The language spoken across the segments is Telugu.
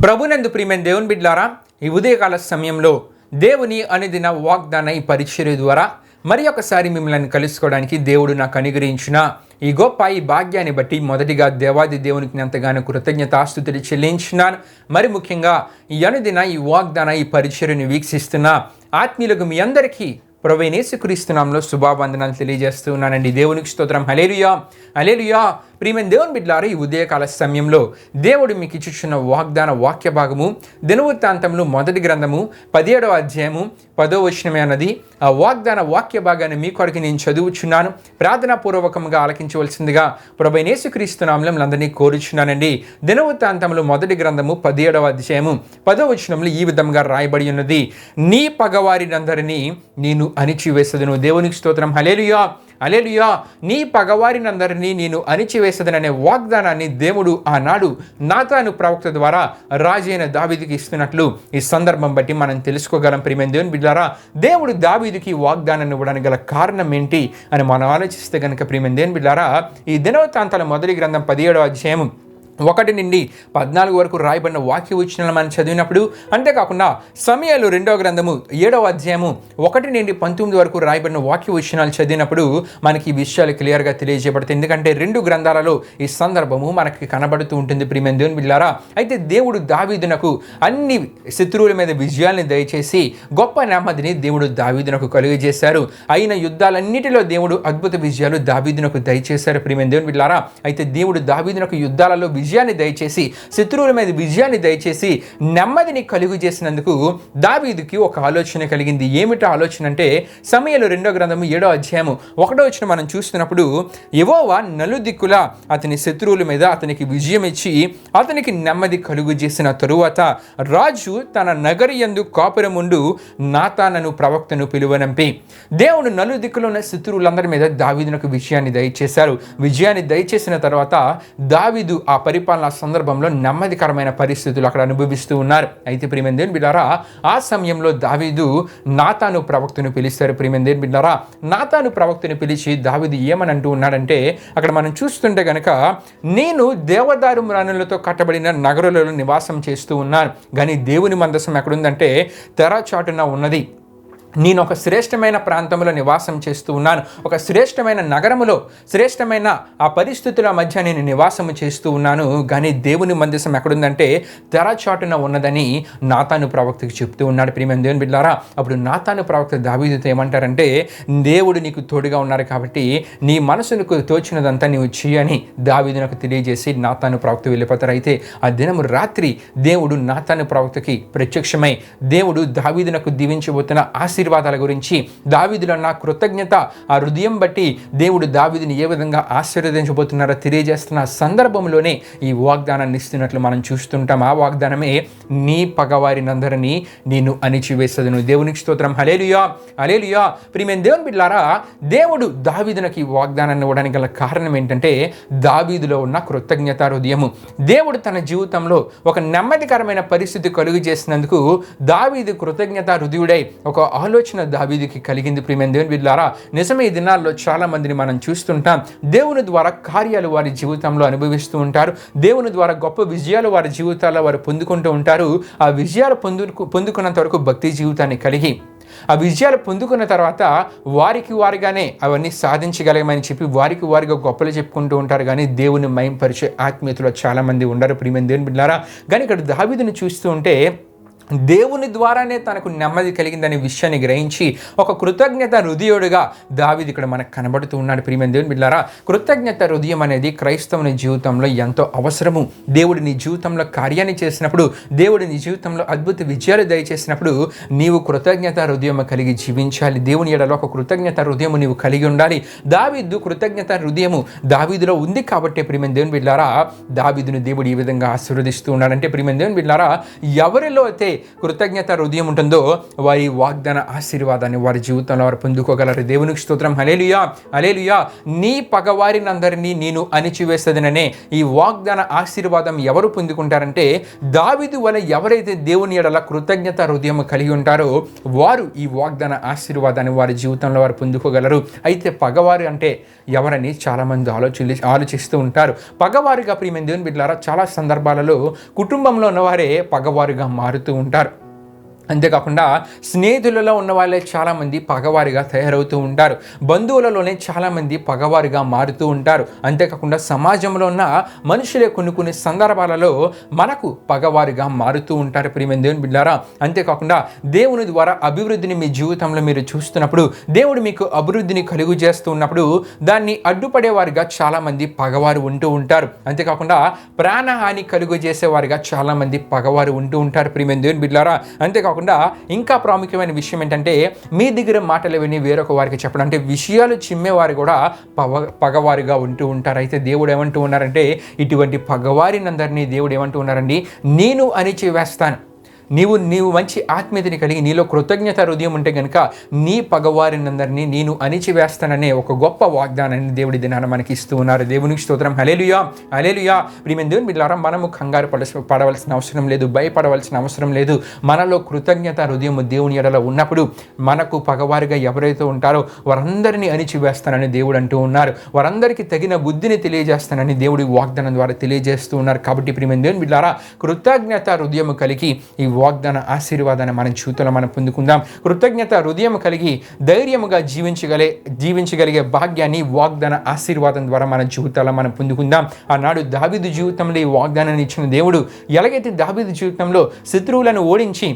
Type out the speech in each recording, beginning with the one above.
ప్రభునందు ప్రియమైన దేవుని బిడ్డలారా, ఈ ఉదయకాల సమయంలో దేవుని అనుదిన వాగ్దాన ఈ పరిచర్య ద్వారా మరి ఒకసారి మిమ్మల్ని కలుసుకోవడానికి దేవుడు నాకు అనుగ్రహించిన ఈ గొప్ప ఈ భాగ్యాన్ని బట్టి మొదటిగా దేవాది దేవునికి ఎంతగానో కృతజ్ఞతాస్తుతులు చెల్లించినాను. మరి ముఖ్యంగా ఈ అనుదిన ఈ వాగ్దాన ఈ పరిచర్యను వీక్షిస్తున్న ఆత్మీయులకు మీ అందరికీ ప్రభువైన యేసుక్రీస్తు నామములో శుభావందనాలు తెలియజేస్తూ ఉన్నానండి. దేవునికి స్తోత్రం. హల్లెలూయా, హల్లెలూయా. ప్రియమైన దేవుని బిడ్డలారా, ఈ ఉదయకాల సమయంలో దేవుడు మీకు ఇచ్చుచున్న వాగ్దాన వాక్య భాగము దినవృత్తాంతములు మొదటి గ్రంథము 17వ అధ్యాయము 10వ వచనమే అన్నది. ఆ వాగ్దాన వాక్య భాగాన్ని మీ కొరకు నేను చదువుచున్నాను. ప్రార్థనాపూర్వకంగా ఆలకించవలసిందిగా ప్రభువైన యేసుక్రీస్తు నామములో అందరినీ కోరుచున్నానండి. దినవృత్తాంతములు మొదటి గ్రంథము 17వ అధ్యాయము 10వ వచనంలో ఈ విధంగా రాయబడి ఉన్నది: నీ పగవారినందరినీ నేను అణిచివేసెదను. దేవునికి స్తోత్రం. హల్లెలూయా, హల్లెలూయా. నీ పగవారినందరినీ నేను అణిచివేసెదననే వాగ్దానాన్ని దేవుడు ఆనాడు నాతాను ప్రవక్త ద్వారా రాజైన దావీదుకి ఇస్తున్నట్లు ఈ సందర్భం బట్టి మనం తెలుసుకోగలం. ప్రియమైన దేవుని బిడ్డలారా, దేవుడు దావీదుకి వాగ్దానాన్ని ఇవ్వడానికి గల కారణం ఏంటి అని మనం ఆలోచిస్తే కనుక, ప్రియమైన దేవుని బిడ్డలారా, ఈ దినవృత్తాంతాల మొదటి గ్రంథం 17వ అధ్యాయం 1 నుండి 14 వరకు రాయబడిన వాక్య వచనాలను మనం చదివినప్పుడు, అంతేకాకుండా సమూయేలు 2వ గ్రంథము 7వ అధ్యాయము 1 నుండి 19 వరకు రాయబడిన వాక్య వచనాలు చదివినప్పుడు మనకి ఈ విషయాలు క్లియర్గా తెలియజేయబడతాయి. ఎందుకంటే 2 గ్రంథాలలో ఈ సందర్భము మనకి కనబడుతూ ఉంటుంది. ప్రియమైన దేవుని బిడ్డలారా, అయితే దేవుడు దావీదునకు అన్ని శత్రువుల మీద విజయాల్ని దయచేసి గొప్ప నెమ్మదిని దేవుడు దావీదునకు కలుగజేశారు. అయిన యుద్ధాలన్నిటిలో దేవుడు అద్భుత విజయాలు దావీదునకు దయచేశారు. ప్రియమైన దేవుని బిడ్డలారా, అయితే దేవుడు దావీదునకు యుద్ధాలలో విజయాన్ని దయచేసి, శత్రువుల మీద విజయాన్ని దయచేసి నెమ్మదిని కలుగు చేసినందుకు దావీదుకి ఒక ఆలోచన కలిగింది. ఏమిటో ఆలోచన అంటే, సమూయేలు 2వ గ్రంథము 7వ అధ్యాయము 1వ వచనం మనం చూస్తున్నప్పుడు, యెహోవా నలుదిక్కుల అతని శత్రువుల మీద అతనికి విజయం ఇచ్చి అతనికి నెమ్మది కలుగు చేసిన తరువాత రాజు తన నగరి యందు కాపురముండు నాతానను ప్రవక్తను పిలువనంపి దేవుడు నలుదిక్కులో ఉన్న శత్రువులందరి మీద దావీదునకు విజయాన్ని దయచేశారు. విజయాన్ని దయచేసిన తర్వాత దావీదు ఆ పరిపాలన సందర్భంలో నెమ్మదికరమైన పరిస్థితులు అక్కడ అనుభవిస్తూ ఉన్నారు. అయితే ప్రియమైన దేవుని బిడ్డలారా, ఆ సమయంలో దావీదు నాతాను ప్రవక్తను పిలిస్తారు. ప్రియమైన దేవుని బిడ్డలారా, నాతాను ప్రవక్తను పిలిచి దావీదు ఏమని అంటూ ఉన్నాడంటే, అక్కడ మనం చూస్తుంటే గనక, నేను దేవదారు మ్రాణులతో కట్టబడిన నగరులలో నివాసం చేస్తూ ఉన్నాను, కానీ దేవుని మందసం ఎక్కడుందంటే తెరచాటున ఉన్నది. నేను ఒక శ్రేష్టమైన ప్రాంతంలో నివాసం చేస్తూ ఉన్నాను. ఒక శ్రేష్టమైన నగరములో శ్రేష్టమైన ఆ పరిస్థితుల మధ్య నేను నివాసము చేస్తూ ఉన్నాను, కానీ దేవుని మందసం ఎక్కడుందంటే తెరచాటున ఉన్నదని నాతాను ప్రవక్తకి చెప్తూ ఉన్నాడు. ప్రియమైన దేవుని బిడ్డలారా, అప్పుడు నాతాను ప్రవక్త దావీదుతో ఏమంటారంటే, దేవుడు నీకు తోడుగా ఉన్నారు కాబట్టి నీ మనసుకు తోచినదంతా నీవు చేయని దావీదునకు తెలియజేసి నాతాను ప్రవక్త వెళ్ళిపోతారు. అయితే ఆ దినము రాత్రి దేవుడు నాతాను ప్రవక్తకి ప్రత్యక్షమై దేవుడు దావీదునకు దీవించబోతున్న ఆశీర్వాదాల గురించి, దావీదులో నా కృతజ్ఞత ఆ హృదయం బట్టి దేవుడు దావీదుని ఏ విధంగా ఆశీర్వదించబోతున్నారో తెలియజేస్తున్న సందర్భంలోనే ఈ వాగ్దానాన్ని ఇస్తున్నట్లు మనం చూస్తుంటాం. ఆ వాగ్దానమే, నీ పగవారినందరినీ నేను అణిచివేసెదను. దేవునికి స్తోత్రం. హల్లెలూయా, హల్లెలూయా. ప్రియమైన దేవుని బిడ్డలారా, దేవుడు దావీదునకి ఈ వాగ్దానాన్ని ఇవ్వడానికి గల కారణం ఏంటంటే, దావీదులో ఉన్న కృతజ్ఞత హృదయము. దేవుడు తన జీవితంలో ఒక నెమ్మదికరమైన పరిస్థితి కలుగు చేసినందుకు దావీదు కృతజ్ఞత హృదయుడై ఒక ఆలోచన దావీదుకి కలిగింది. ప్రియమైన దేవుని బిడ్డలారా, నిజమే, ఈ దినాల్లో చాలా మందిని మనం చూస్తుంటాం. దేవుని ద్వారా కార్యాలు వారి జీవితంలో అనుభవిస్తూ ఉంటారు. దేవుని ద్వారా గొప్ప విజయాలు వారి జీవితాల్లో వారు పొందుకుంటూ ఉంటారు. ఆ విజయాలు పొందుకున్నంత వరకు భక్తి జీవితాన్ని కలిగి, ఆ విజయాలు పొందుకున్న తర్వాత వారికి వారిగానే అవన్నీ సాధించగలమని చెప్పి వారికి వారిగా గొప్పలు చెప్పుకుంటూ ఉంటారు, కానీ దేవుని మహిమపరిచే ఆత్మీయతలో చాలామంది ఉండరు. ప్రియమైన దేవుని బిడ్డలారా, కానీ ఇక్కడ దావీదుని చూస్తూ ఉంటే దేవుని ద్వారానే తనకు నెమ్మది కలిగిందనే విషయాన్ని గ్రహించి ఒక కృతజ్ఞత హృదయుడిగా దావీదు ఇక్కడ మనకు కనబడుతూ ఉన్నాడు. ప్రియమైన దేవుని బిడ్డలారా, కృతజ్ఞత హృదయం అనేది క్రైస్తవుని జీవితంలో ఎంతో అవసరము. దేవుడు నీ జీవితంలో కార్యాన్ని చేసినప్పుడు, దేవుడు నీ జీవితంలో అద్భుత విజయాలు దయచేసినప్పుడు నీవు కృతజ్ఞత హృదయం కలిగి జీవించాలి. దేవుని ఎడలో ఒక కృతజ్ఞత హృదయం నీవు కలిగి ఉండాలి. దావీదు కృతజ్ఞత హృదయము దావీదులో ఉంది కాబట్టి ప్రియమైన దేవుని బిడ్డలారా, దావీదును దేవుడు ఈ విధంగా ఆశీర్వదిస్తూ ఉన్నాడంటే, ప్రియమైన దేవుని బిడ్డలారా, ఎవరిలో అయితే కృతజ్ఞత హృదయం ఉంటుందో వారి వాగ్దాన ఆశీర్వాదాన్ని వారి జీవితంలో వారు పొందుకోగలరు. దేవునికి స్తోత్రం. హల్లెలూయా, హల్లెలూయా. నీ పగవారినందరినీ నేను అణిచివేసేదననే ఈ వాగ్దాన ఆశీర్వాదం ఎవరు పొందుకుంటారంటే, దావీదు వలె ఎవరైతే దేవుని ఎడల కృతజ్ఞత హృదయం కలిగి ఉంటారో వారు ఈ వాగ్దాన ఆశీర్వాదాన్ని వారి జీవితంలో వారు పొందుకోగలరు. అయితే పగవారు అంటే ఎవరని చాలామంది ఆలోచిస్తూ ఉంటారు. పగవారుగా ప్రియమైన దేవుని బిడ్డలారా చాలా సందర్భాలలో కుటుంబంలో ఉన్నవారే పగవారుగా మారుతూ ఉంటారు. అంతేకాకుండా స్నేహితులలో ఉన్న వాళ్ళే చాలామంది పగవారిగా తయారవుతూ ఉంటారు. బంధువులలోనే చాలామంది పగవారిగా మారుతూ ఉంటారు. అంతేకాకుండా సమాజంలో ఉన్న మనుషులే కొన్ని సందర్భాలలో మనకు పగవారిగా మారుతూ ఉంటారు ప్రియమైన దేవుని బిడ్డలారా. అంతేకాకుండా దేవుని ద్వారా అభివృద్ధిని మీ జీవితంలో మీరు చూస్తున్నప్పుడు, దేవుడు మీకు అభివృద్ధిని కలుగు చేస్తూ ఉన్నప్పుడు దాన్ని అడ్డుపడేవారిగా చాలామంది పగవారు ఉంటూ ఉంటారు. అంతేకాకుండా ప్రాణహాని కలుగు చేసేవారిగా చాలామంది పగవారు ఉంటూ ఉంటారు ప్రియమైన దేవుని బిడ్డలారా. అంతేకాకుండా ఇంకా ప్రాముఖ్యమైన విషయం ఏంటంటే, మీ దగ్గర మాటలు విని వేరొక వారికి చెప్పడం, అంటే విషయాలు చిమ్మేవారు కూడా పగవారిగా ఉంటూ ఉంటారు. అయితే దేవుడు ఏమంటూ ఉన్నారంటే, ఇటువంటి పగవారినందరినీ దేవుడు ఏమంటూ ఉన్నారండి, నేను అణిచివేస్తాను. నీవు మంచి ఆత్మీయతని కలిగి నీలో కృతజ్ఞత హృదయం ఉంటే కనుక నీ పగవారినందరినీ నేను అణిచివేస్తాననే ఒక గొప్ప వాగ్దానాన్ని దేవుడి దినాన మనకి ఇస్తూ ఉన్నారు. దేవునికి స్తోత్రం. హల్లెలూయా, హల్లెలూయా. ప్రియమైన దేవుని బిడ్డలారా, మనము కంగారు పడవలసిన అవసరం లేదు, భయపడవలసిన అవసరం లేదు. మనలో కృతజ్ఞత హృదయం దేవుని ఎడల ఉన్నప్పుడు మనకు పగవారిగా ఎవరైతే ఉంటారో వారందరినీ అణిచివేస్తానని దేవుడు అంటూ ఉన్నారు. వారందరికీ తగిన బుద్ధిని తెలియజేస్తానని దేవుడి వాగ్దానం ద్వారా తెలియజేస్తూ ఉన్నారు. కాబట్టి ప్రియమైన దేవుని బిడ్డలారా, కృతజ్ఞత హృదయం కలిగి ఈ వాగ్దాన ఆశీర్వాదాన్ని మన జీవితంలో మనం పొందుకుందాం. కృతజ్ఞత హృదయం కలిగి ధైర్యముగా జీవించగలిగే భాగ్యాన్ని వాగ్దాన ఆశీర్వాదం ద్వారా మన జీవితాల్లో మనం పొందుకుందాం. ఆనాడు దావీదు జీవితంలో ఈ వాగ్దానాన్ని ఇచ్చిన దేవుడు ఎలాగైతే దావీదు జీవితంలో శత్రువులను ఓడించి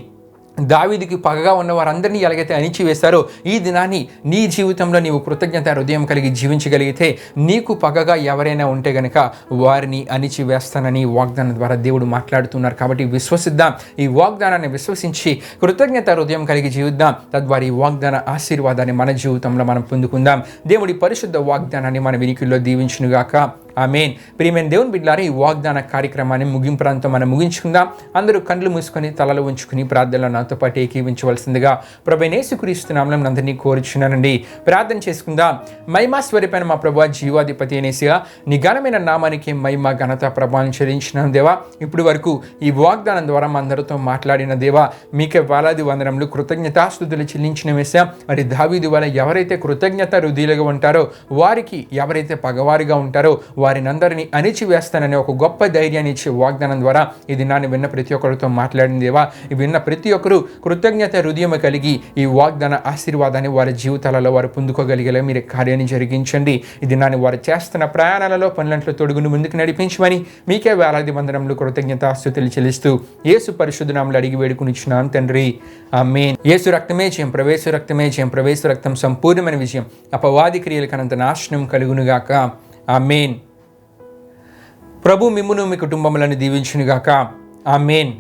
దావీదుకి పగగా ఉన్న వారందరినీ ఎలాగైతే అణిచివేశారో, ఈ దినాన్ని నీ జీవితంలో నీవు కృతజ్ఞత హృదయం కలిగి జీవించగలిగితే నీకు పగగా ఎవరైనా ఉంటే గనక వారిని అణిచివేస్తానని వాగ్దానం ద్వారా దేవుడు మాట్లాడుతున్నారు. కాబట్టి విశ్వసిద్దాం. ఈ వాగ్దానాన్ని విశ్వసించి కృతజ్ఞత హృదయం కలిగి జీవిద్దాం. తద్వారా ఈ వాగ్దాన ఆశీర్వాదాన్ని మన జీవితంలో మనం పొందుకుందాం. దేవుడి పరిశుద్ధ వాగ్దానాన్ని మన వినికిల్లో దీవించునుగాక. ఆమేన్. ప్రియమైన దేవుని బిడ్డలారా, ఈ వాగ్దాన కార్యక్రమాన్ని ముగింపురంతో మనం ముగించుకుందాం. అందరూ కళ్ళు మూసుకొని తలలు ఉంచుకుని ప్రార్థనలో నాతో పాటు ఏకీవించవలసిందిగా ప్రభువైన యేసుక్రీస్తు నామమున అందరినీ కోరుచున్నానండి. ప్రార్థన చేసుకుందాం. మహిమా స్వరూపైన మా ప్రభువా, జీవాధిపతి అనేసిగా నీ ఘనమైన నామానికి మహిమ ఘనత ప్రభావం చెల్లించిన దేవా, ఇప్పుడు వరకు ఈ వాగ్దానం ద్వారా మా అందరితో మాట్లాడిన దేవా, మీకే వేలాది వందనములు కృతజ్ఞతాస్తుతులు చెల్లించిన వేసా. మరి దావీదు వల్ల ఎవరైతే కృతజ్ఞత హృదయులుగా ఉంటారో, వారికి ఎవరైతే పగవారిగా ఉంటారో వారిని అందరినీ అణిచివేస్తాననే ఒక గొప్ప ధైర్యాన్ని ఇచ్చే వాగ్దానం ద్వారా ఈ దినాన్ని విన్న ప్రతి ఒక్కరితో మాట్లాడిన దేవా, విన్న ప్రతి ఒక్కరూ కృతజ్ఞత హృదయం కలిగి ఈ వాగ్దాన ఆశీర్వాదాన్ని వారి జీవితాలలో వారు పొందుకోగలిగేలా మీరు కార్యాన్ని జరిగించండి. ఈ దినాన్ని వారు చేస్తున్న ప్రయాణాలలో పనులంట్లో తొడుగును ముందుకు నడిపించమని మీకే వేలాది వందనములు కృతజ్ఞతాస్తుతులు చెల్లిస్తూ యేసు పరిశుద్ధ నామములో అడిగి వేడుకొనిచున్నాను తండ్రి. ఆమేన్. యేసు రక్తమే జయం, ప్రవేశ రక్తమే జయం, ప్రవేశ రక్తం సంపూర్ణమైన విజయం, అపవాది క్రియలకు అనంత నాశనం కలుగునుగాక. ఆమేన్. ప్రభు మిమ్మును మీ కుటుంబములను దీవించునుగాక. ఆమేన్.